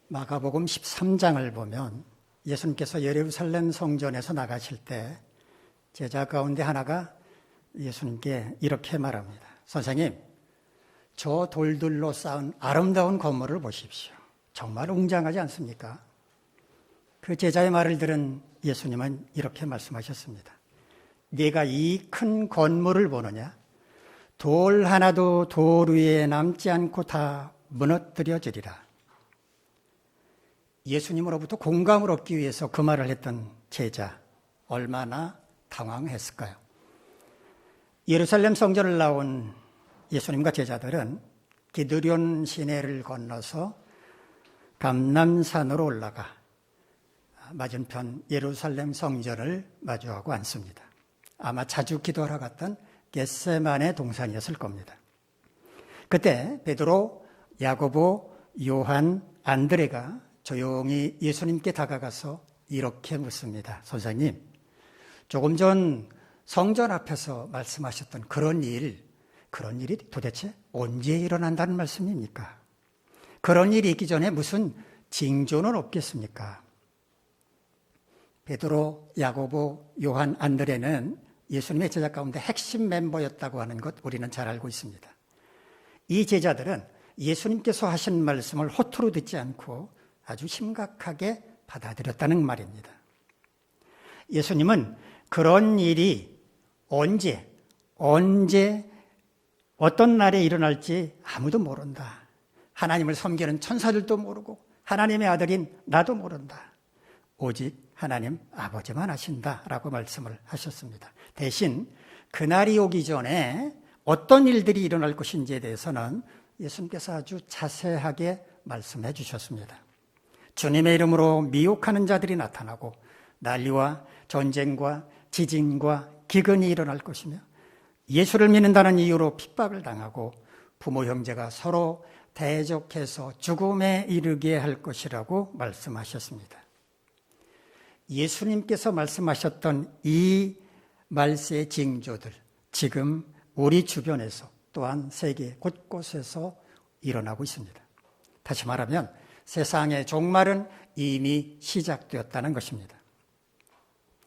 마가복음 13장을 보면 예수님께서 예루살렘 성전에서 나가실 때 제자 가운데 하나가 예수님께 이렇게 말합니다. 선생님, 저 돌들로 쌓은 아름다운 건물을 보십시오. 정말 웅장하지 않습니까? 그 제자의 말을 들은 예수님은 이렇게 말씀하셨습니다. 네가 이 큰 건물을 보느냐? 돌 하나도 돌 위에 남지 않고 다 무너뜨려지리라. 예수님으로부터 공감을 얻기 위해서 그 말을 했던 제자, 얼마나 당황했을까요? 예루살렘 성전을 나온 예수님과 제자들은 기드론 시내를 건너서 감람산으로 올라가 맞은편 예루살렘 성전을 마주하고 앉습니다. 아마 자주 기도하러 갔던 겟세마네 동산이었을 겁니다. 그때 베드로, 야고보, 요한, 안드레가 조용히 예수님께 다가가서 이렇게 묻습니다. 선생님, 조금 전 성전 앞에서 말씀하셨던 그런 일이 도대체 언제 일어난다는 말씀입니까? 그런 일이 있기 전에 무슨 징조는 없겠습니까? 베드로, 야고보, 요한, 안드레는 예수님의 제자 가운데 핵심 멤버였다고 하는 것 우리는 잘 알고 있습니다. 이 제자들은 예수님께서 하신 말씀을 허투루 듣지 않고 아주 심각하게 받아들였다는 말입니다. 예수님은 그런 일이 언제 어떤 날에 일어날지 아무도 모른다. 하나님을 섬기는 천사들도 모르고 하나님의 아들인 나도 모른다. 오직 하나님 아버지만 아신다라고 말씀을 하셨습니다. 대신 그날이 오기 전에 어떤 일들이 일어날 것인지에 대해서는 예수님께서 아주 자세하게 말씀해 주셨습니다. 주님의 이름으로 미혹하는 자들이 나타나고 난리와 전쟁과 지진과 기근이 일어날 것이며 예수를 믿는다는 이유로 핍박을 당하고 부모 형제가 서로 대적해서 죽음에 이르게 할 것이라고 말씀하셨습니다. 예수님께서 말씀하셨던 이 말세의 징조들, 지금 우리 주변에서 또한 세계 곳곳에서 일어나고 있습니다. 다시 말하면 세상의 종말은 이미 시작되었다는 것입니다.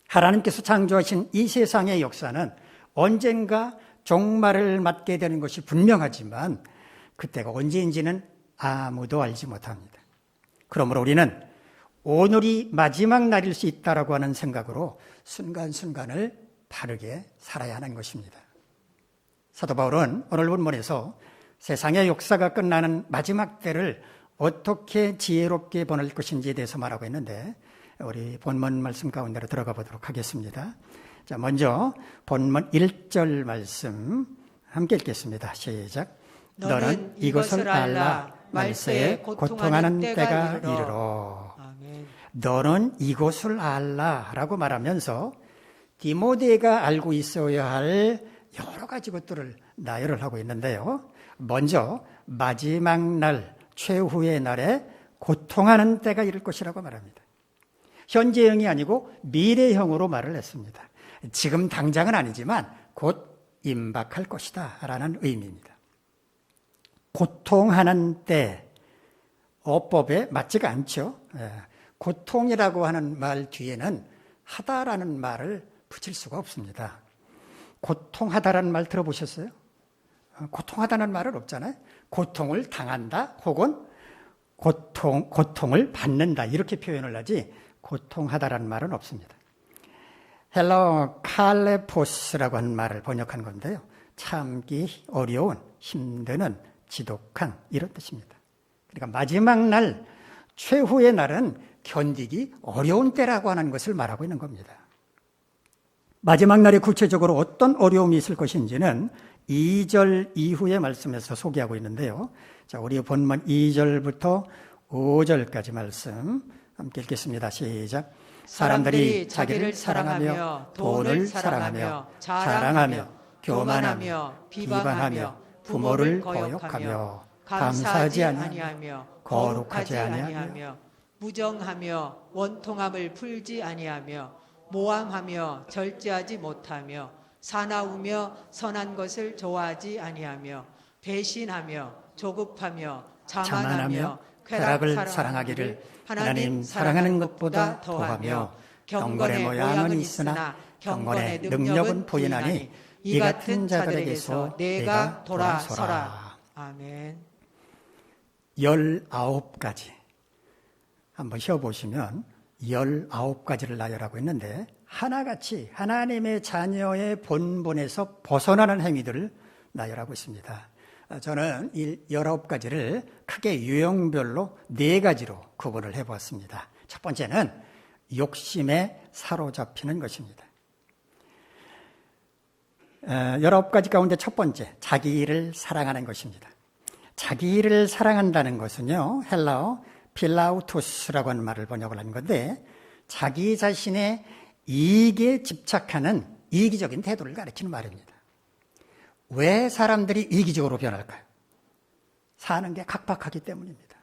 하나님께서 창조하신 이 세상의 역사는 언젠가 종말을 맞게 되는 것이 분명하지만 그때가 언제인지는 아무도 알지 못합니다. 그러므로 우리는 오늘이 마지막 날일 수 있다라고 하는 생각으로 순간순간을 바르게 살아야 하는 것입니다. 사도 바울은 오늘 본문에서 세상의 역사가 끝나는 마지막 때를 어떻게 지혜롭게 보낼 것인지에 대해서 말하고 있는데 우리 본문 말씀 가운데로 들어가 보도록 하겠습니다. 자, 먼저 본문 1절 말씀 함께 읽겠습니다. 시작. 너는 이것을 알라. 말세에 고통하는 때가 이르러. 아멘. 너는 이것을 알라 라고 말하면서 디모데가 알고 있어야 할 여러 가지 것들을 나열을 하고 있는데요. 먼저 마지막 날, 최후의 날에 고통하는 때가 이를 것이라고 말합니다. 현재형이 아니고 미래형으로 말을 했습니다. 지금 당장은 아니지만 곧 임박할 것이다 라는 의미입니다. 고통하는 때, 어법에 맞지가 않죠. 고통이라고 하는 말 뒤에는 하다라는 말을 붙일 수가 없습니다. 고통하다라는 말 들어보셨어요? 고통하다는 말은 없잖아요. 고통을 당한다 혹은 고통을 받는다 이렇게 표현을 하지 고통하다라는 말은 없습니다. 헬라어 칼레포스라고 하는 말을 번역한 건데요. 참기 어려운, 힘드는, 지독한 이런 뜻입니다. 그러니까 마지막 날, 최후의 날은 견디기 어려운 때라고 하는 것을 말하고 있는 겁니다. 마지막 날에 구체적으로 어떤 어려움이 있을 것인지는 2절 이후의 말씀에서 소개하고 있는데요. 자, 우리 본문 2절부터 5절까지 말씀 함께 읽겠습니다. 시작. 사람들이 자기를 사랑하며 돈을 사랑하며 자랑하며 교만하며 비방하며 부모를 거역하며 감사하지 아니하며 거룩하지 아니하며 무정하며 원통함을 풀지 아니하며 모함하며 절제하지 못하며 사나우며 선한 것을 좋아하지 아니하며 배신하며 조급하며 자만하며 쾌락을 사랑하기를 하나님 사랑하는 것보다 더하며 경건의 모양은 있으나 경건의 능력은 부인하니 이 같은 자들에게서 내가 돌아서라. 아멘. 19가지 한번 쉬어보시면 19가지를 나열하고 있는데 하나같이 하나님의 자녀의 본분에서 벗어나는 행위들을 나열하고 있습니다. 저는 이 19가지를 크게 유형별로 4가지로 구분을 해보았습니다. 첫 번째는 욕심에 사로잡히는 것입니다. 19가지 가운데 첫 번째, 자기를 사랑하는 것입니다. 자기를 사랑한다는 것은요, 헬라어 필라우토스라고 하는 말을 번역을 한 건데, 자기 자신의 이익에 집착하는 이기적인 태도를 가리키는 말입니다. 왜 사람들이 이기적으로 변할까요? 사는 게 각박하기 때문입니다.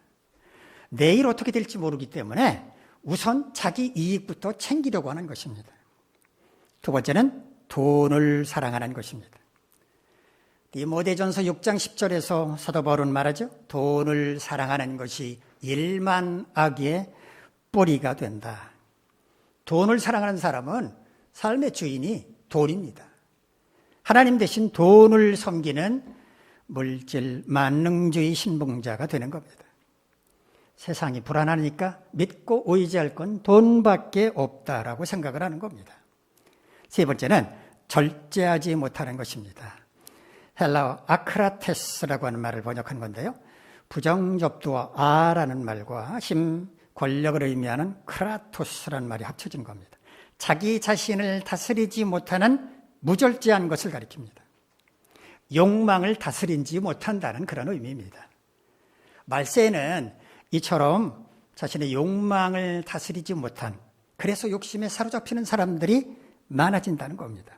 내일 어떻게 될지 모르기 때문에 우선 자기 이익부터 챙기려고 하는 것입니다. 두 번째는 돈을 사랑하는 것입니다. 디모데전서 6장 10절에서 사도 바울은 말하죠. 돈을 사랑하는 것이 일만악의 뿌리가 된다. 돈을 사랑하는 사람은 삶의 주인이 돈입니다. 하나님 대신 돈을 섬기는 물질 만능주의 신봉자가 되는 겁니다. 세상이 불안하니까 믿고 의지할 건 돈밖에 없다라고 생각을 하는 겁니다. 세 번째는 절제하지 못하는 것입니다. 헬라어 아크라테스라고 하는 말을 번역한 건데요. 부정접두어 아라는 말과 힘, 권력을 의미하는 크라토스라는 말이 합쳐진 겁니다. 자기 자신을 다스리지 못하는 무절제한 것을 가리킵니다. 욕망을 다스리지 못한다는 그런 의미입니다. 말세에는 이처럼 자신의 욕망을 다스리지 못한, 그래서 욕심에 사로잡히는 사람들이 많아진다는 겁니다.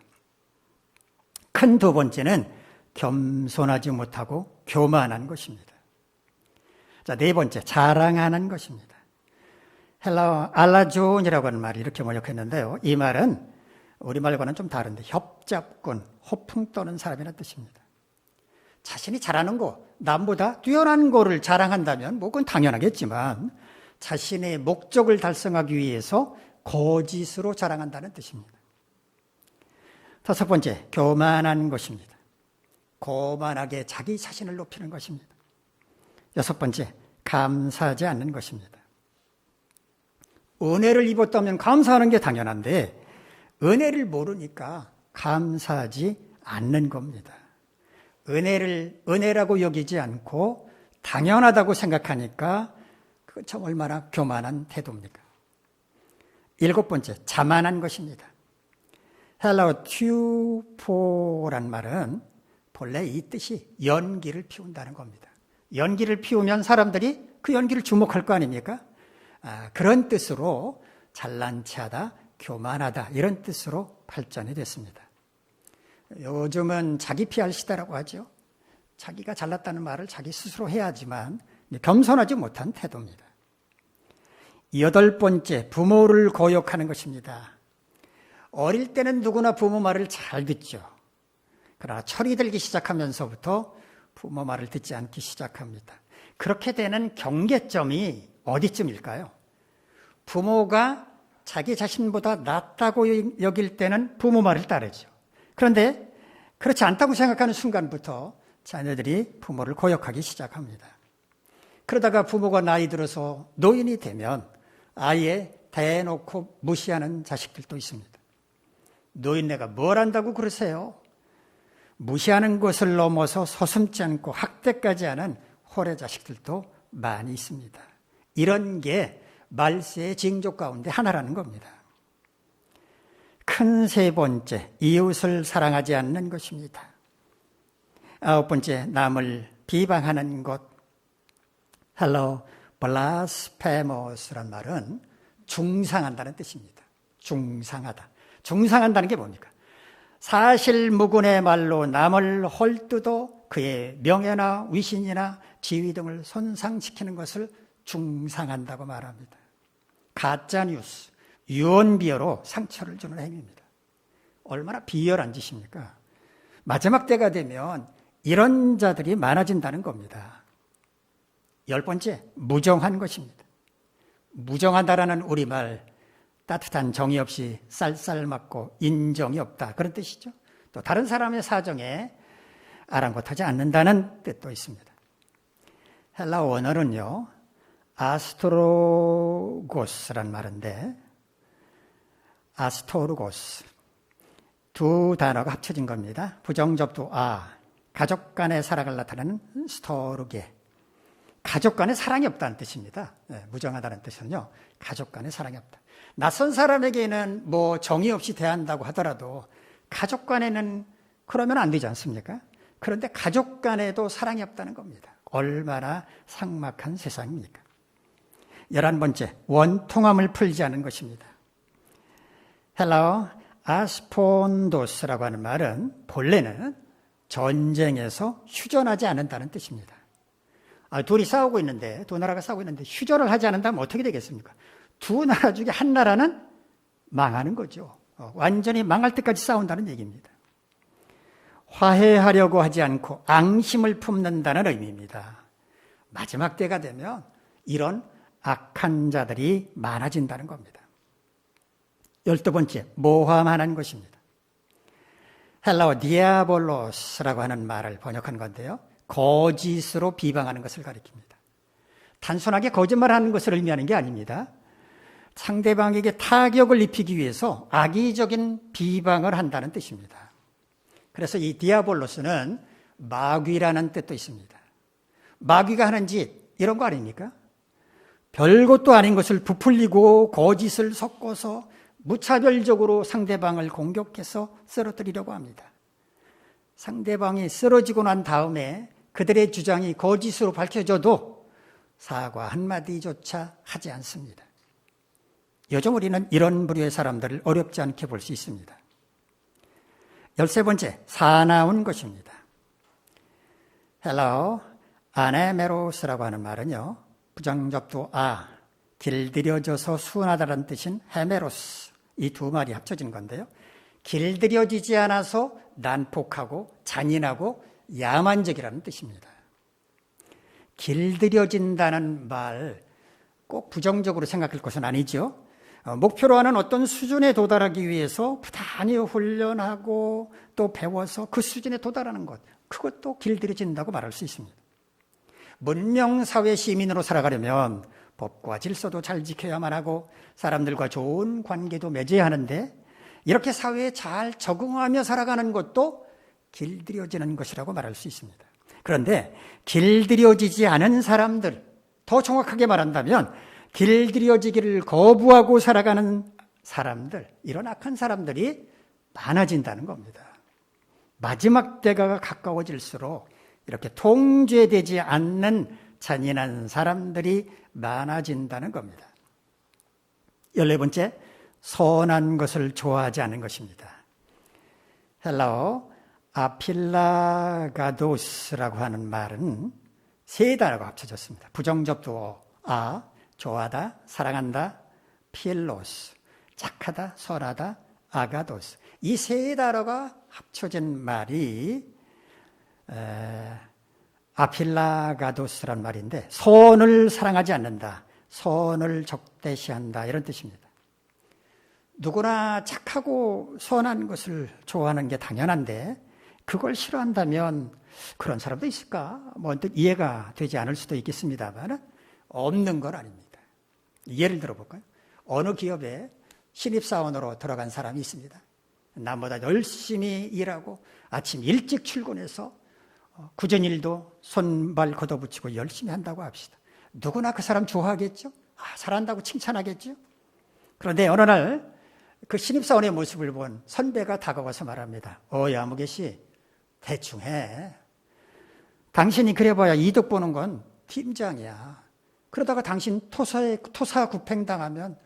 큰 두 번째는 겸손하지 못하고 교만한 것입니다. 자, 네 번째, 자랑하는 것입니다. 헬라어 알라존이라고 하는 말이 이렇게 번역했는데요. 이 말은 우리말과는 좀 다른데 협잡꾼, 허풍 떠는 사람이라는 뜻입니다. 자신이 잘하는 거, 남보다 뛰어난 거를 자랑한다면 뭐 그건 당연하겠지만 자신의 목적을 달성하기 위해서 거짓으로 자랑한다는 뜻입니다. 다섯 번째, 교만한 것입니다. 고만하게 자기 자신을 높이는 것입니다. 여섯 번째, 감사하지 않는 것입니다. 은혜를 입었다면 감사하는 게 당연한데 은혜를 모르니까 감사하지 않는 겁니다. 은혜를 은혜라고 여기지 않고 당연하다고 생각하니까 그건 참 얼마나 교만한 태도입니까? 일곱 번째, 자만한 것입니다. 헬라어 튜포란 말은 본래 이 뜻이 연기를 피운다는 겁니다. 연기를 피우면 사람들이 그 연기를 주목할 거 아닙니까? 그런 뜻으로 잘난 체하다, 교만하다 이런 뜻으로 발전이 됐습니다. 요즘은 자기 PR 시대라고 하죠. 자기가 잘났다는 말을 자기 스스로 해야지만 겸손하지 못한 태도입니다. 여덟 번째, 부모를 거역하는 것입니다. 어릴 때는 누구나 부모 말을 잘 듣죠. 그러나 철이 들기 시작하면서부터 부모 말을 듣지 않기 시작합니다. 그렇게 되는 경계점이 어디쯤일까요? 부모가 자기 자신보다 낫다고 여길 때는 부모 말을 따르죠. 그런데 그렇지 않다고 생각하는 순간부터 자녀들이 부모를 거역하기 시작합니다. 그러다가 부모가 나이 들어서 노인이 되면 아예 대놓고 무시하는 자식들도 있습니다. 노인네가 뭘 안다고 그러세요? 무시하는 것을 넘어서 서슴지 않고 학대까지 하는 호래 자식들도 많이 있습니다. 이런 게 말세의 징조 가운데 하나라는 겁니다. 큰 세 번째, 이웃을 사랑하지 않는 것입니다. 아홉 번째, 남을 비방하는 것. 헬로 blasphemous 란 말은 중상한다는 뜻입니다. 중상하다. 중상한다는 게 뭡니까? 사실무근의 말로 남을 헐뜯어 그의 명예나 위신이나 지위 등을 손상시키는 것을 중상한다고 말합니다. 가짜뉴스, 유언비어로 상처를 주는 행위입니다. 얼마나 비열한 짓입니까? 마지막 때가 되면 이런 자들이 많아진다는 겁니다. 10번째, 무정한 것입니다. 무정하다라는 우리말, 따뜻한 정이 없이 쌀쌀 맞고 인정이 없다, 그런 뜻이죠. 또 다른 사람의 사정에 아랑곳하지 않는다는 뜻도 있습니다. 헬라 원어는요, 아스토로고스란 말인데, 아스토르고스, 두 단어가 합쳐진 겁니다. 부정접두 가족 간의 사랑을 나타내는 스토르게, 가족 간의 사랑이 없다는 뜻입니다. 무정하다는 뜻은요, 가족 간의 사랑이 없다. 낯선 사람에게는 뭐 정이 없이 대한다고 하더라도 가족 간에는 그러면 안 되지 않습니까? 그런데 가족 간에도 사랑이 없다는 겁니다. 얼마나 삭막한 세상입니까? 11번째, 원통함을 풀지 않은 것입니다. 헬라어 아스폰도스라고 하는 말은 본래는 전쟁에서 휴전하지 않는다는 뜻입니다. 둘이 싸우고 있는데, 두 나라가 싸우고 있는데 휴전을 하지 않는다면 어떻게 되겠습니까? 두 나라 중에 한 나라는 망하는 거죠. 완전히 망할 때까지 싸운다는 얘기입니다. 화해하려고 하지 않고 앙심을 품는다는 의미입니다. 마지막 때가 되면 이런 악한 자들이 많아진다는 겁니다. 12번째, 모함하는 것입니다. 헬라어 디아볼로스라고 하는 말을 번역한 건데요, 거짓으로 비방하는 것을 가리킵니다. 단순하게 거짓말하는 것을 의미하는 게 아닙니다. 상대방에게 타격을 입히기 위해서 악의적인 비방을 한다는 뜻입니다. 그래서 이 디아볼로스는 마귀라는 뜻도 있습니다. 마귀가 하는 짓, 이런 거 아닙니까? 별것도 아닌 것을 부풀리고 거짓을 섞어서 무차별적으로 상대방을 공격해서 쓰러뜨리려고 합니다. 상대방이 쓰러지고 난 다음에 그들의 주장이 거짓으로 밝혀져도 사과 한마디조차 하지 않습니다. 요즘 우리는 이런 부류의 사람들을 어렵지 않게 볼 수 있습니다. 13번째, 사나운 것입니다. 헬라어 아네메로스라고 하는 말은요, 부정접두 길들여져서 순하다는 뜻인 헤메로스, 이 두 말이 합쳐진 건데요, 길들여지지 않아서 난폭하고 잔인하고 야만적이라는 뜻입니다. 길들여진다는 말 꼭 부정적으로 생각할 것은 아니죠. 목표로 하는 어떤 수준에 도달하기 위해서 부단히 훈련하고 또 배워서 그 수준에 도달하는 것, 그것도 길들여진다고 말할 수 있습니다. 문명사회 시민으로 살아가려면 법과 질서도 잘 지켜야만 하고 사람들과 좋은 관계도 맺어야 하는데, 이렇게 사회에 잘 적응하며 살아가는 것도 길들여지는 것이라고 말할 수 있습니다. 그런데 길들여지지 않은 사람들, 더 정확하게 말한다면 길들여지기를 거부하고 살아가는 사람들, 이런 악한 사람들이 많아진다는 겁니다. 마지막 때가 가까워질수록 이렇게 통제되지 않는 잔인한 사람들이 많아진다는 겁니다. 14번째, 선한 것을 좋아하지 않는 것입니다. 헬라어 아필라가도스라고 하는 말은 세 단어가 합쳐졌습니다. 부정접두 좋아하다, 사랑한다, 필로스, 착하다, 선하다, 아가도스. 이 세 단어가 합쳐진 말이 아필라가도스란 말인데, 선을 사랑하지 않는다, 선을 적대시한다, 이런 뜻입니다. 누구나 착하고 선한 것을 좋아하는 게 당연한데 그걸 싫어한다면 그런 사람도 있을까? 언뜻 이해가 되지 않을 수도 있겠습니다만 없는 건 아닙니다. 예를 들어볼까요? 어느 기업에 신입사원으로 들어간 사람이 있습니다. 남보다 열심히 일하고 아침 일찍 출근해서 굳은 일도 손발 걷어붙이고 열심히 한다고 합시다. 누구나 그 사람 좋아하겠죠? 잘한다고 칭찬하겠죠? 그런데 어느 날 그 신입사원의 모습을 본 선배가 다가와서 말합니다. 야무개 씨, 대충 해. 당신이 그래봐야 이득 보는 건 팀장이야. 그러다가 당신 토사구팽당하면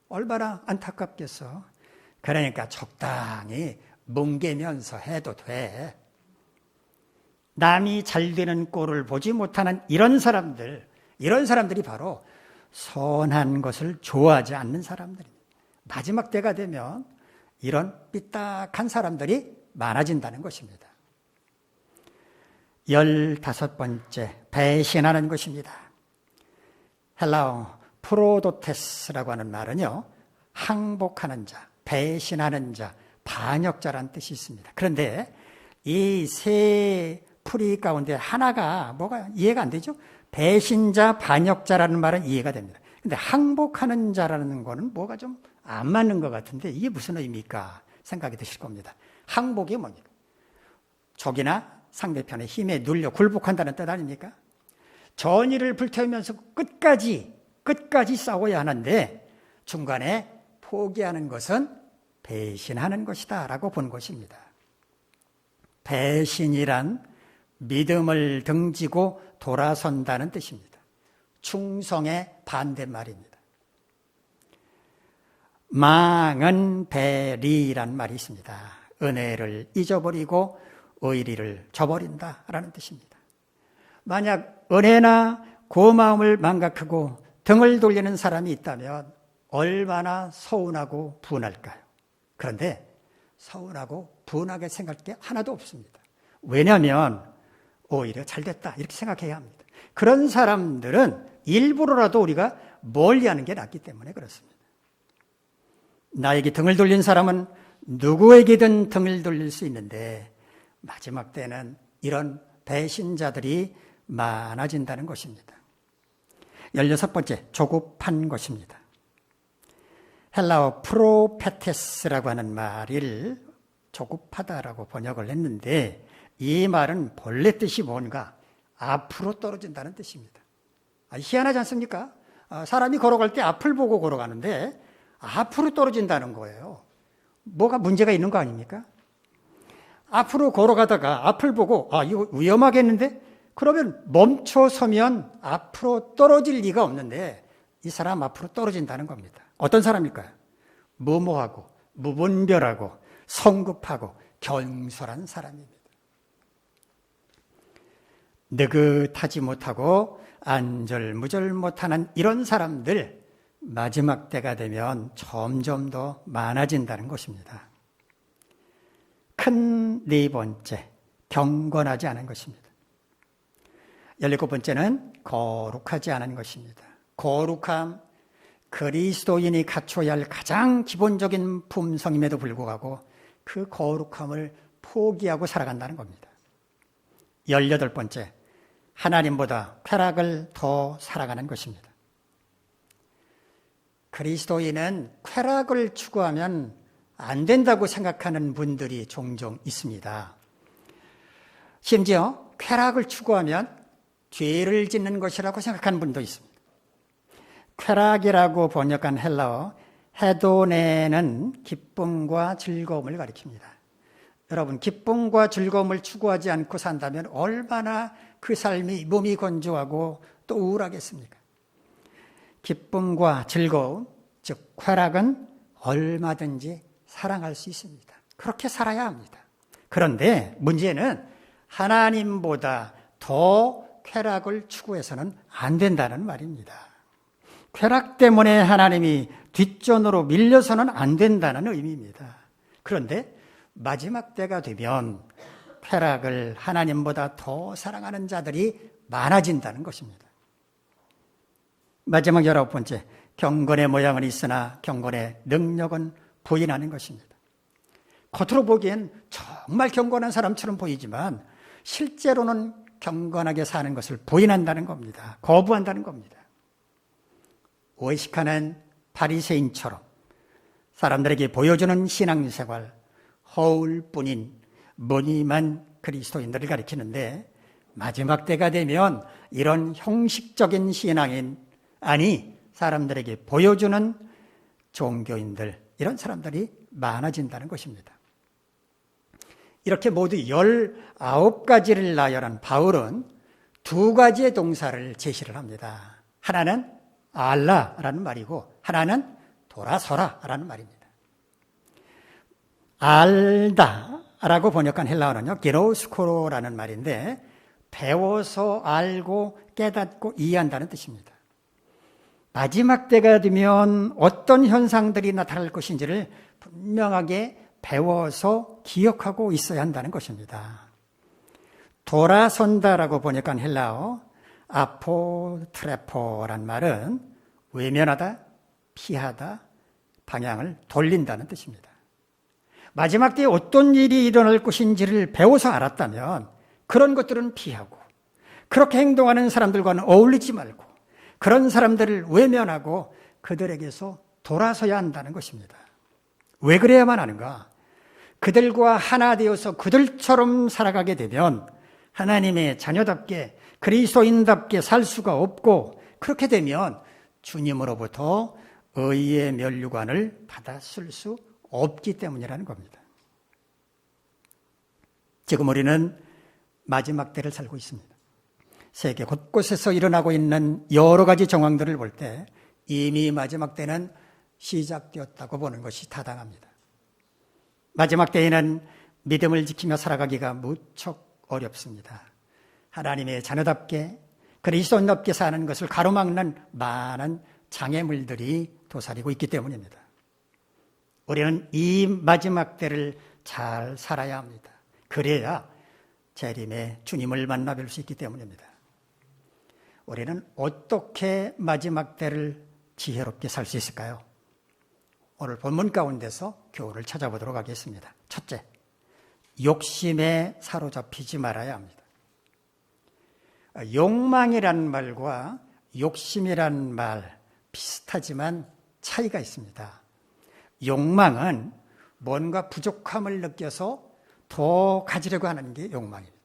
얼마나 안타깝겠어. 그러니까 적당히 뭉개면서 해도 돼. 남이 잘 되는 꼴을 보지 못하는 이런 사람들이 바로 선한 것을 좋아하지 않는 사람들입니다. 마지막 때가 되면 이런 삐딱한 사람들이 많아진다는 것입니다. 15번째, 배신하는 것입니다. 헬라어 프로도테스라고 하는 말은요, 항복하는 자, 배신하는 자, 반역자라는 뜻이 있습니다. 그런데 이 세 풀이 가운데 하나가 뭐가 이해가 안 되죠? 배신자, 반역자라는 말은 이해가 됩니다. 근데 항복하는 자라는 거는 뭐가 좀 안 맞는 것 같은데 이게 무슨 의미일까 생각이 드실 겁니다. 항복이 뭡니까? 적이나 상대편의 힘에 눌려 굴복한다는 뜻 아닙니까? 전의를 불태우면서 끝까지 싸워야 하는데 중간에 포기하는 것은 배신하는 것이다 라고 본 것입니다. 배신이란 믿음을 등지고 돌아선다는 뜻입니다. 충성의 반대말입니다. 망은 배리란 말이 있습니다. 은혜를 잊어버리고 의리를 저버린다라는 뜻입니다. 만약 은혜나 고마움을 망각하고 등을 돌리는 사람이 있다면 얼마나 서운하고 분할까요? 그런데 서운하고 분하게 생각할 게 하나도 없습니다. 왜냐하면 오히려 잘됐다 이렇게 생각해야 합니다. 그런 사람들은 일부러라도 우리가 멀리하는 게 낫기 때문에 그렇습니다. 나에게 등을 돌린 사람은 누구에게든 등을 돌릴 수 있는데 마지막 때는 이런 배신자들이 많아진다는 것입니다. 16번째, 조급한 것입니다. 헬라어 프로페테스라고 하는 말을 조급하다라고 번역을 했는데 이 말은 본래 뜻이 뭔가 앞으로 떨어진다는 뜻입니다. 희한하지 않습니까? 사람이 걸어갈 때 앞을 보고 걸어가는데 앞으로 떨어진다는 거예요. 뭐가 문제가 있는 거 아닙니까? 앞으로 걸어가다가 앞을 보고 이거 위험하겠는데? 그러면 멈춰 서면 앞으로 떨어질 리가 없는데 이 사람 앞으로 떨어진다는 겁니다. 어떤 사람일까요? 무모하고 무분별하고 성급하고 경솔한 사람입니다. 느긋하지 못하고 안절무절 못하는 이런 사람들 마지막 때가 되면 점점 더 많아진다는 것입니다. 큰 네 번째, 경건하지 않은 것입니다. 17번째는 거룩하지 않은 것입니다. 거룩함, 그리스도인이 갖춰야 할 가장 기본적인 품성임에도 불구하고 그 거룩함을 포기하고 살아간다는 겁니다. 18번째, 하나님보다 쾌락을 더 살아가는 것입니다. 그리스도인은 쾌락을 추구하면 안 된다고 생각하는 분들이 종종 있습니다. 심지어 쾌락을 추구하면 죄를 짓는 것이라고 생각하는 분도 있습니다. 쾌락이라고 번역한 헬라어 헤도네는 기쁨과 즐거움을 가리킵니다. 여러분, 기쁨과 즐거움을 추구하지 않고 산다면 얼마나 그 삶이 몸이 건조하고 또 우울하겠습니까? 기쁨과 즐거움, 즉 쾌락은 얼마든지 사랑할 수 있습니다. 그렇게 살아야 합니다. 그런데 문제는 하나님보다 더 쾌락을 추구해서는 안 된다는 말입니다. 쾌락 때문에 하나님이 뒷전으로 밀려서는 안 된다는 의미입니다. 그런데 마지막 때가 되면 쾌락을 하나님보다 더 사랑하는 자들이 많아진다는 것입니다. 마지막 19번째, 경건의 모양은 있으나 경건의 능력은 부인하는 것입니다. 겉으로 보기엔 정말 경건한 사람처럼 보이지만 실제로는 경건하게 사는 것을 부인한다는 겁니다. 거부한다는 겁니다. 의식하는 바리새인처럼 사람들에게 보여주는 신앙생활, 허울뿐인 무늬만 그리스도인들을 가리키는데 마지막 때가 되면 이런 형식적인 신앙인, 아니 사람들에게 보여주는 종교인들, 이런 사람들이 많아진다는 것입니다. 이렇게 모두 19가지를 나열한 바울은 2가지의 동사를 제시를 합니다. 하나는 알라라는 말이고 하나는 돌아서라라는 말입니다. 알다라고 번역한 헬라어는요, 게노스코로라는 말인데 배워서 알고 깨닫고 이해한다는 뜻입니다. 마지막 때가 되면 어떤 현상들이 나타날 것인지를 분명하게 배워서 기억하고 있어야 한다는 것입니다. 돌아선다라고 번역한 헬라어 아포트레포란 말은 외면하다, 피하다, 방향을 돌린다는 뜻입니다. 마지막 때에 어떤 일이 일어날 것인지를 배워서 알았다면 그런 것들은 피하고, 그렇게 행동하는 사람들과는 어울리지 말고, 그런 사람들을 외면하고 그들에게서 돌아서야 한다는 것입니다. 왜 그래야만 하는가? 그들과 하나 되어서 그들처럼 살아가게 되면 하나님의 자녀답게, 그리스도인답게 살 수가 없고, 그렇게 되면 주님으로부터 의의 면류관을 받았을 수 없기 때문이라는 겁니다. 지금 우리는 마지막 때를 살고 있습니다. 세계 곳곳에서 일어나고 있는 여러 가지 정황들을 볼 때 이미 마지막 때는 시작되었다고 보는 것이 타당합니다. 마지막 때에는 믿음을 지키며 살아가기가 무척 어렵습니다. 하나님의 자녀답게, 그리스도인답게 사는 것을 가로막는 많은 장애물들이 도사리고 있기 때문입니다. 우리는 이 마지막 때를 잘 살아야 합니다. 그래야 재림의 주님을 만나 뵐 수 있기 때문입니다. 우리는 어떻게 마지막 때를 지혜롭게 살 수 있을까요? 오늘 본문 가운데서 교훈을 찾아보도록 하겠습니다. 첫째, 욕심에 사로잡히지 말아야 합니다. 욕망이란 말과 욕심이란 말 비슷하지만 차이가 있습니다. 욕망은 뭔가 부족함을 느껴서 더 가지려고 하는 게 욕망입니다.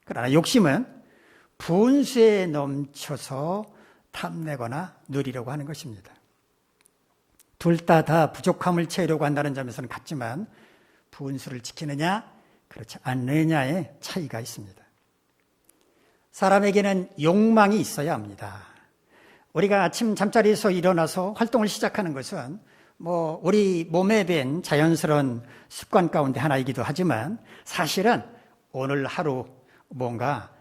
그러나 욕심은 분수에 넘쳐서 탐내거나 누리려고 하는 것입니다. 둘 다 부족함을 채우려고 한다는 점에서는 같지만 분수를 지키느냐 그렇지 않느냐의 차이가 있습니다. 사람에게는 욕망이 있어야 합니다. 우리가 아침 잠자리에서 일어나서 활동을 시작하는 것은 우리 몸에 밴 자연스러운 습관 가운데 하나이기도 하지만 사실은 오늘 하루 뭔가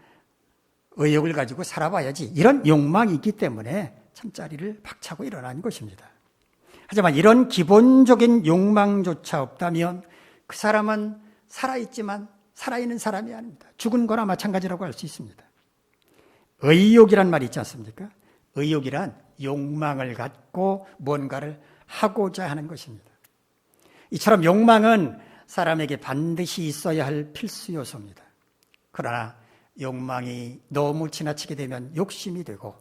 의욕을 가지고 살아봐야지 이런 욕망이 있기 때문에 잠자리를 박차고 일어나는 것입니다. 하지만 이런 기본적인 욕망조차 없다면 그 사람은 살아있지만 살아있는 사람이 아닙니다. 죽은 거나 마찬가지라고 할 수 있습니다. 의욕이란 말이 있지 않습니까? 의욕이란 욕망을 갖고 뭔가를 하고자 하는 것입니다. 이처럼 욕망은 사람에게 반드시 있어야 할 필수 요소입니다. 그러나 욕망이 너무 지나치게 되면 욕심이 되고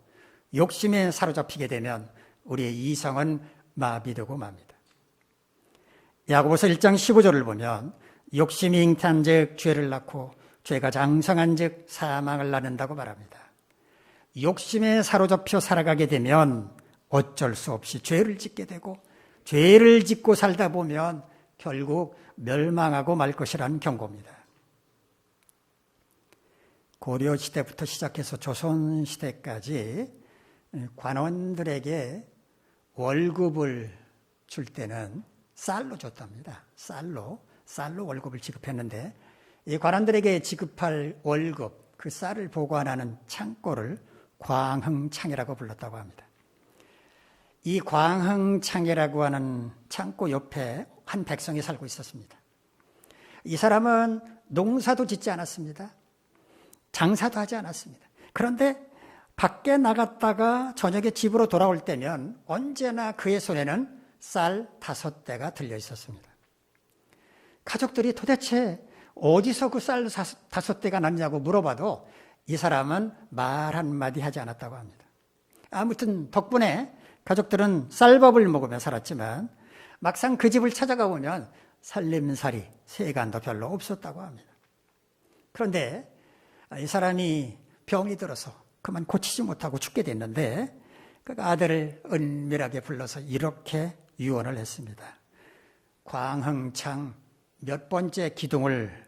욕심에 사로잡히게 되면 우리의 이성은 마비되고 맙니다. 야고보서 1장 15절을 보면 욕심이 잉태한즉 죄를 낳고 죄가 장성한즉 사망을 낳는다고 말합니다. 욕심에 사로잡혀 살아가게 되면 어쩔 수 없이 죄를 짓게 되고 죄를 짓고 살다 보면 결국 멸망하고 말 것이라는 경고입니다. 고려시대부터 시작해서 조선시대까지 관원들에게 월급을 줄 때는 쌀로 줬답니다. 쌀로 월급을 지급했는데 이 관원들에게 지급할 월급, 그 쌀을 보관하는 창고를 광흥창이라고 불렀다고 합니다. 이 광흥창이라고 하는 창고 옆에 한 백성이 살고 있었습니다. 이 사람은 농사도 짓지 않았습니다. 장사도 하지 않았습니다. 그런데 밖에 나갔다가 저녁에 집으로 돌아올 때면 언제나 그의 손에는 쌀 5대가 들려 있었습니다. 가족들이 도대체 어디서 그 쌀 5대가 났냐고 물어봐도 이 사람은 말 한마디 하지 않았다고 합니다. 아무튼 덕분에 가족들은 쌀밥을 먹으며 살았지만 막상 그 집을 찾아가 보면 살림살이, 세간도 별로 없었다고 합니다. 그런데 이 사람이 병이 들어서 그만 고치지 못하고 죽게 됐는데 그 아들을 은밀하게 불러서 이렇게 유언을 했습니다. 광흥창 몇 번째 기둥을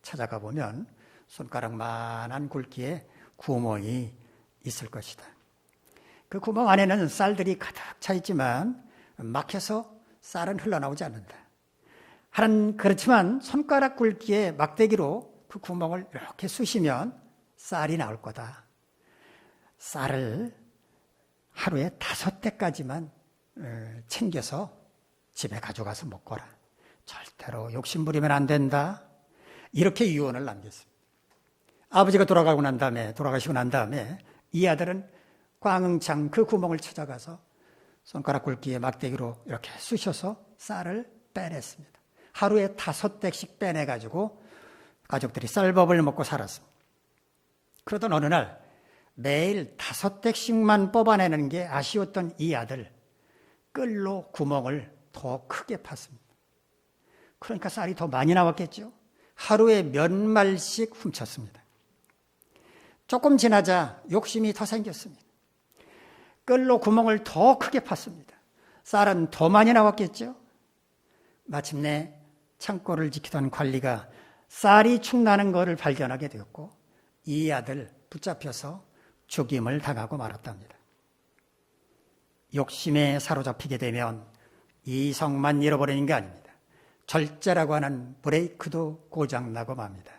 찾아가 보면 손가락만한 굵기의 구멍이 있을 것이다. 그 구멍 안에는 쌀들이 가득 차 있지만 막혀서 쌀은 흘러나오지 않는다. 그렇지만 손가락 굵기의 막대기로 그 구멍을 이렇게 쑤시면 쌀이 나올 거다. 쌀을 하루에 5대까지만 챙겨서 집에 가져가서 먹거라. 절대로 욕심 부리면 안 된다. 이렇게 유언을 남겼습니다. 아버지가 돌아가시고 난 다음에 이 아들은 광흥창 그 구멍을 찾아가서 손가락 굵기의 막대기로 이렇게 쑤셔서 쌀을 빼냈습니다. 하루에 5댁씩 빼내가지고 가족들이 쌀밥을 먹고 살았습니다. 그러던 어느 날 매일 5댁씩만 뽑아내는 게 아쉬웠던 이 아들, 끌로 구멍을 더 크게 팠습니다. 그러니까 쌀이 더 많이 나왔겠죠. 하루에 몇 말씩 훔쳤습니다. 조금 지나자 욕심이 더 생겼습니다. 끌로 구멍을 더 크게 팠습니다. 쌀은 더 많이 나왔겠죠. 마침내 창고를 지키던 관리가 쌀이 축나는 것을 발견하게 되었고 이 아들 붙잡혀서 죽임을 당하고 말았답니다. 욕심에 사로잡히게 되면 이성만 잃어버리는 게 아닙니다. 절제라고 하는 브레이크도 고장나고 맙니다.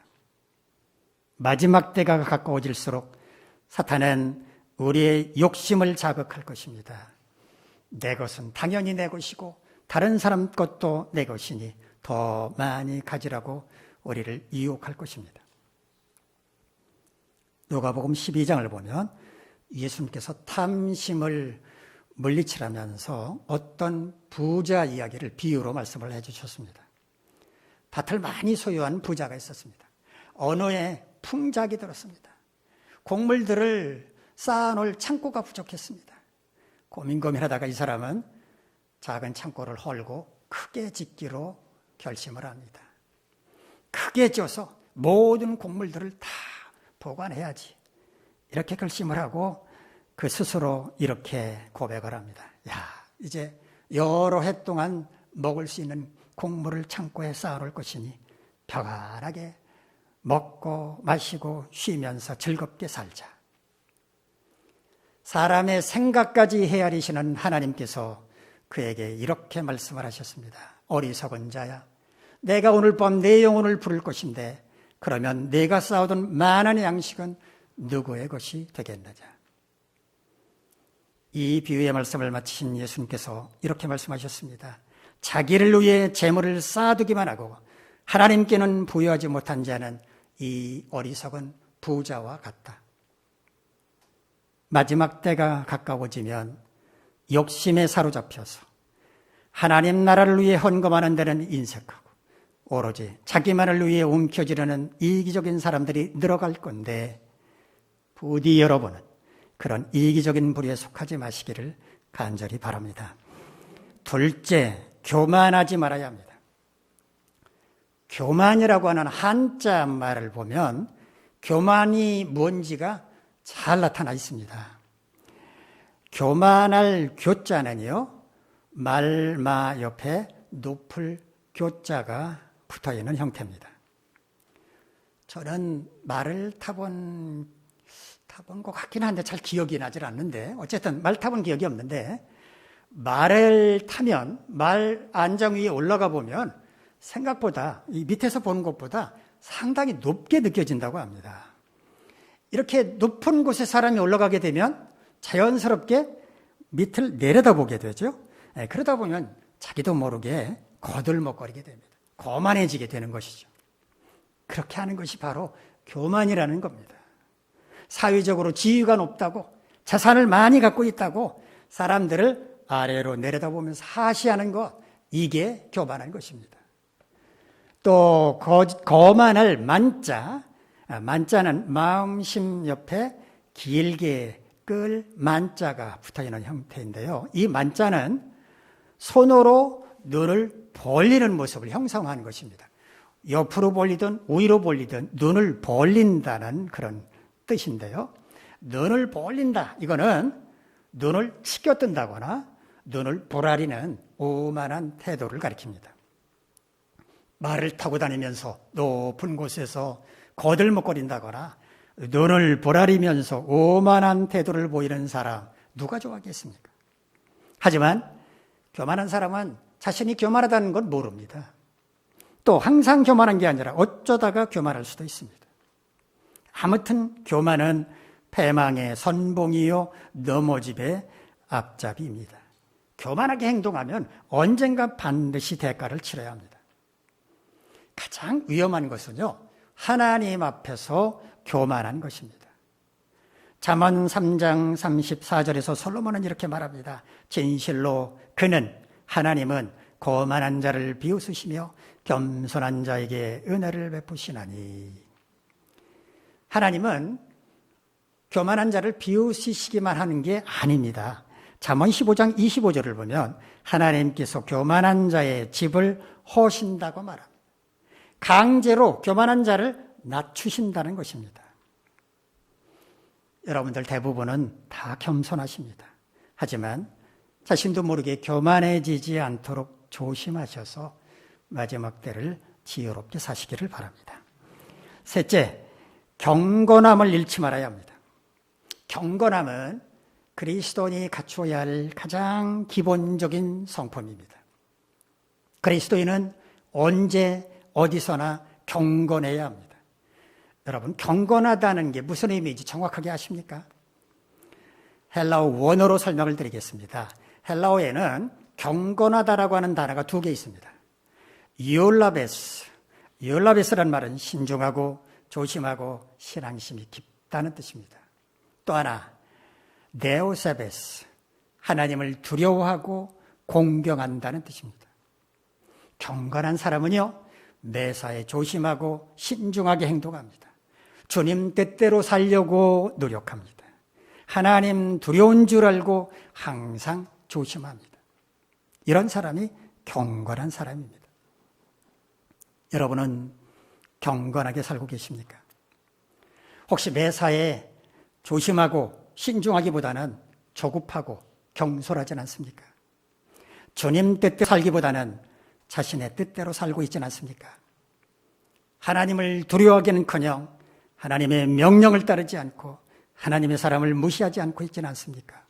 마지막 때가 가까워질수록 사탄은 우리의 욕심을 자극할 것입니다. 내 것은 당연히 내 것이고 다른 사람 것도 내 것이니 더 많이 가지라고 우리를 유혹할 것입니다. 누가복음 12장을 보면 예수님께서 탐심을 물리치라면서 어떤 부자 이야기를 비유로 말씀을 해주셨습니다. 밭을 많이 소유한 부자가 있었습니다. 어느 해 풍작이 들었습니다. 곡물들을 쌓아놓을 창고가 부족했습니다. 고민하다가 이 사람은 작은 창고를 헐고 크게 짓기로 결심을 합니다. 크게 쪄서 모든 곡물들을 다 보관해야지. 이렇게 결심을 하고 그 스스로 이렇게 고백을 합니다. 이제 여러 해 동안 먹을 수 있는 곡물을 창고에 쌓아놓을 것이니 평안하게 먹고 마시고 쉬면서 즐겁게 살자. 사람의 생각까지 헤아리시는 하나님께서 그에게 이렇게 말씀을 하셨습니다. 어리석은 자야, 내가 오늘 밤 내 영혼을 부를 것인데 그러면 내가 쌓아둔 많은 양식은 누구의 것이 되겠느냐. 이 비유의 말씀을 마치신 예수님께서 이렇게 말씀하셨습니다. 자기를 위해 재물을 쌓아두기만 하고 하나님께는 부여하지 못한 자는 이 어리석은 부자와 같다. 마지막 때가 가까워지면 욕심에 사로잡혀서 하나님 나라를 위해 헌금하는 데는 인색하고 오로지 자기만을 위해 움켜쥐려는 이기적인 사람들이 늘어갈 건데 부디 여러분은 그런 이기적인 부류에 속하지 마시기를 간절히 바랍니다. 둘째, 교만하지 말아야 합니다. 교만이라고 하는 한자 말을 보면 교만이 뭔지가 잘 나타나 있습니다. 교만할 교자는요, 말마 옆에 높을 교자가 붙어있는 형태입니다. 저는 말을 타본 것 같긴 한데 잘 기억이 나질 않는데 어쨌든 말 타본 기억이 없는데 말을 타면 말 안장 위에 올라가 보면 생각보다 이 밑에서 보는 것보다 상당히 높게 느껴진다고 합니다. 이렇게 높은 곳에 사람이 올라가게 되면 자연스럽게 밑을 내려다보게 되죠. 그러다 보면 자기도 모르게 거들먹거리게 됩니다. 거만해지게 되는 것이죠. 그렇게 하는 것이 바로 교만이라는 겁니다. 사회적으로 지위가 높다고 재산을 많이 갖고 있다고 사람들을 아래로 내려다보면서 하시하는 것, 이게 교만한 것입니다. 또 거만할 만자, 만자는 마음심 옆에 길게 끌 만자가 붙어있는 형태인데요. 이 만자는 손으로 눈을 벌리는 모습을 형상화하는 것입니다. 옆으로 벌리든 위로 벌리든 눈을 벌린다는 그런 뜻인데요. 눈을 벌린다, 이거는 눈을 치켜뜬다거나 눈을 보라리는 오만한 태도를 가리킵니다. 말을 타고 다니면서 높은 곳에서 거들먹거린다거나 눈을 보라리면서 오만한 태도를 보이는 사람 누가 좋아하겠습니까? 하지만 교만한 사람은 자신이 교만하다는 건 모릅니다. 또 항상 교만한 게 아니라 어쩌다가 교만할 수도 있습니다. 아무튼 교만은 패망의 선봉이요 넘어집의 앞잡이입니다. 교만하게 행동하면 언젠가 반드시 대가를 치러야 합니다. 가장 위험한 것은요, 하나님 앞에서 교만한 것입니다. 잠언 3장 34절에서 솔로몬은 이렇게 말합니다. 진실로 그는 하나님은 거만한 자를 비웃으시며 겸손한 자에게 은혜를 베푸시나니. 하나님은 교만한 자를 비웃으시기만 하는 게 아닙니다. 잠언 15장 25절을 보면 하나님께서 교만한 자의 집을 허신다고 말합니다. 강제로 교만한 자를 낮추신다는 것입니다. 여러분들 대부분은 다 겸손하십니다. 하지만 자신도 모르게 교만해지지 않도록 조심하셔서 마지막 때를 지혜롭게 사시기를 바랍니다. 셋째, 경건함을 잃지 말아야 합니다. 경건함은 그리스도인이 갖추어야 할 가장 기본적인 성품입니다. 그리스도인은 언제 어디서나 경건해야 합니다. 여러분, 경건하다는 게 무슨 의미인지 정확하게 아십니까? 헬라어 원어로 설명을 드리겠습니다. 헬라어에는 경건하다라고 하는 단어가 두 개 있습니다. 이올라베스라는 말은 신중하고 조심하고 신앙심이 깊다는 뜻입니다. 또 하나, 네오세베스, 하나님을 두려워하고 공경한다는 뜻입니다. 경건한 사람은요, 매사에 조심하고 신중하게 행동합니다. 주님 뜻대로 살려고 노력합니다. 하나님 두려운 줄 알고 항상 조심합니다. 이런 사람이 경건한 사람입니다. 여러분은 경건하게 살고 계십니까? 혹시 매사에 조심하고 신중하기보다는 조급하고 경솔하진 않습니까? 주님 뜻대로 살기보다는 자신의 뜻대로 살고 있지는 않습니까? 하나님을 두려워하기는커녕 하나님의 명령을 따르지 않고 하나님의 사람을 무시하지 않고 있지는 않습니까?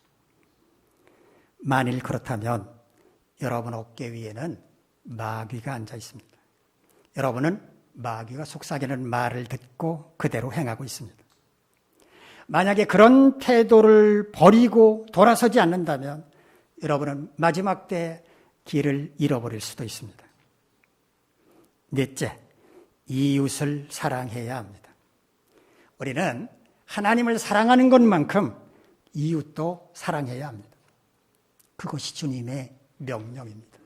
만일 그렇다면 여러분 어깨 위에는 마귀가 앉아 있습니다. 여러분은 마귀가 속삭이는 말을 듣고 그대로 행하고 있습니다. 만약에 그런 태도를 버리고 돌아서지 않는다면 여러분은 마지막 때 길을 잃어버릴 수도 있습니다. 넷째, 이웃을 사랑해야 합니다. 우리는 하나님을 사랑하는 것만큼 이웃도 사랑해야 합니다. 그것이 주님의 명령입니다.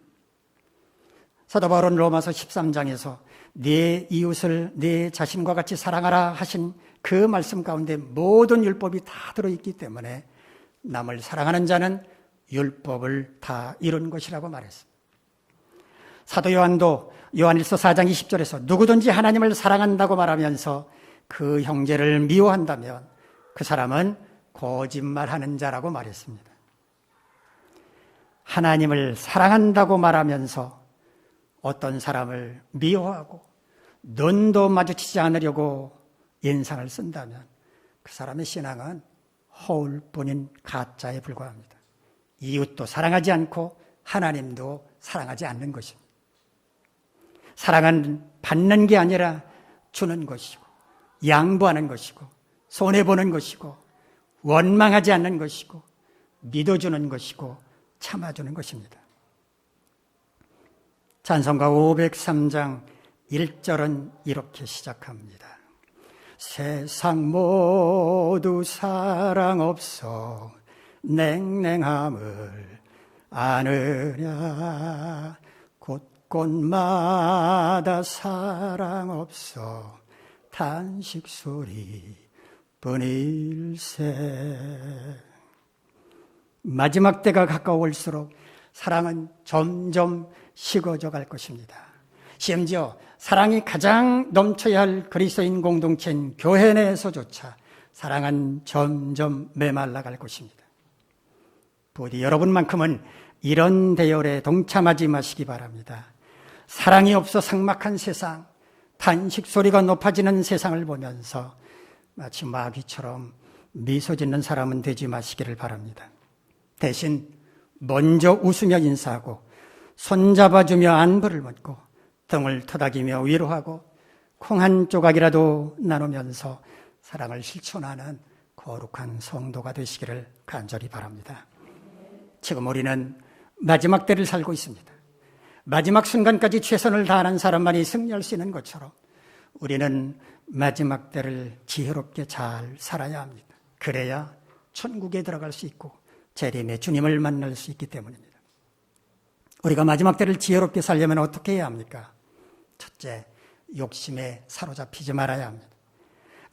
사도 바울은 로마서 13장에서 네 이웃을 네 자신과 같이 사랑하라 하신 그 말씀 가운데 모든 율법이 다 들어있기 때문에 남을 사랑하는 자는 율법을 다 이룬 것이라고 말했습니다. 사도 요한도 요한일서 4장 20절에서 누구든지 하나님을 사랑한다고 말하면서 그 형제를 미워한다면 그 사람은 거짓말하는 자라고 말했습니다. 하나님을 사랑한다고 말하면서 어떤 사람을 미워하고 눈도 마주치지 않으려고 인상을 쓴다면 그 사람의 신앙은 허울뿐인 가짜에 불과합니다. 이웃도 사랑하지 않고 하나님도 사랑하지 않는 것입니다. 사랑은 받는 게 아니라 주는 것이고 양보하는 것이고 손해보는 것이고 원망하지 않는 것이고 믿어주는 것이고 참아주는 것입니다. 찬송가 503장 1절은 이렇게 시작합니다. 세상 모두 사랑 없어 냉랭함을 아느냐 곳곳마다 사랑 없어 탄식 소리 뿐일세. 마지막 때가 가까울수록 사랑은 점점 식어져 갈 것입니다. 심지어 사랑이 가장 넘쳐야 할 그리스도인 공동체인 교회 내에서조차 사랑은 점점 메말라 갈 것입니다. 부디 여러분만큼은 이런 대열에 동참하지 마시기 바랍니다. 사랑이 없어 삭막한 세상, 탄식 소리가 높아지는 세상을 보면서 마치 마귀처럼 미소 짓는 사람은 되지 마시기를 바랍니다. 대신 먼저 웃으며 인사하고 손잡아주며 안부를 묻고 등을 토닥이며 위로하고 콩 한 조각이라도 나누면서 사랑을 실천하는 거룩한 성도가 되시기를 간절히 바랍니다. 지금 우리는 마지막 때를 살고 있습니다. 마지막 순간까지 최선을 다하는 사람만이 승리할 수 있는 것처럼 우리는 마지막 때를 지혜롭게 잘 살아야 합니다. 그래야 천국에 들어갈 수 있고 재림의 주님을 만날 수 있기 때문입니다. 우리가 마지막 때를 지혜롭게 살려면 어떻게 해야 합니까? 첫째, 욕심에 사로잡히지 말아야 합니다.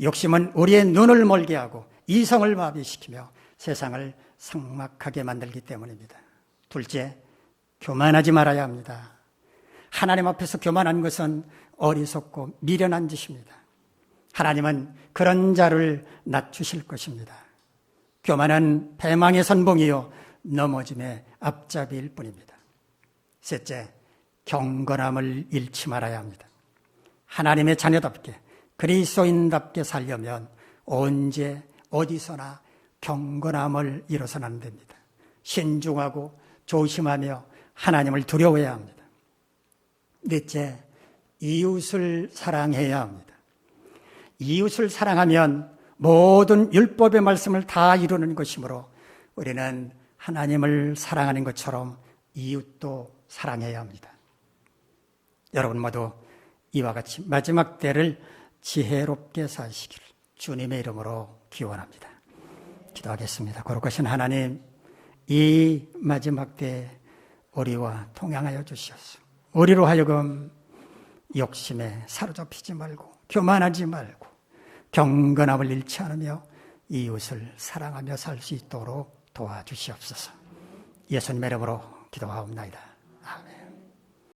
욕심은 우리의 눈을 멀게 하고 이성을 마비시키며 세상을 삭막하게 만들기 때문입니다. 둘째, 교만하지 말아야 합니다. 하나님 앞에서 교만한 것은 어리석고 미련한 짓입니다. 하나님은 그런 자를 낮추실 것입니다. 교만은 패망의 선봉이요 넘어짐의 앞잡이일 뿐입니다. 셋째, 경건함을 잃지 말아야 합니다. 하나님의 자녀답게 그리스도인답게 살려면 언제 어디서나 경건함을 잃어서는 안 됩니다. 신중하고 조심하며 하나님을 두려워해야 합니다. 넷째, 이웃을 사랑해야 합니다. 이웃을 사랑하면 모든 율법의 말씀을 다 이루는 것이므로 우리는 하나님을 사랑하는 것처럼 이웃도 사랑해야 합니다. 여러분 모두 이와 같이 마지막 때를 지혜롭게 사시기를 주님의 이름으로 기원합니다. 기도하겠습니다. 거룩하신 하나님, 이 마지막 때 우리와 동행하여 주시옵소서. 우리로 하여금 욕심에 사로잡히지 말고 교만하지 말고 경건함을 잃지 않으며 이웃을 사랑하며 살 수 있도록 도와주시옵소서. 예수님의 이름으로 기도하옵나이다.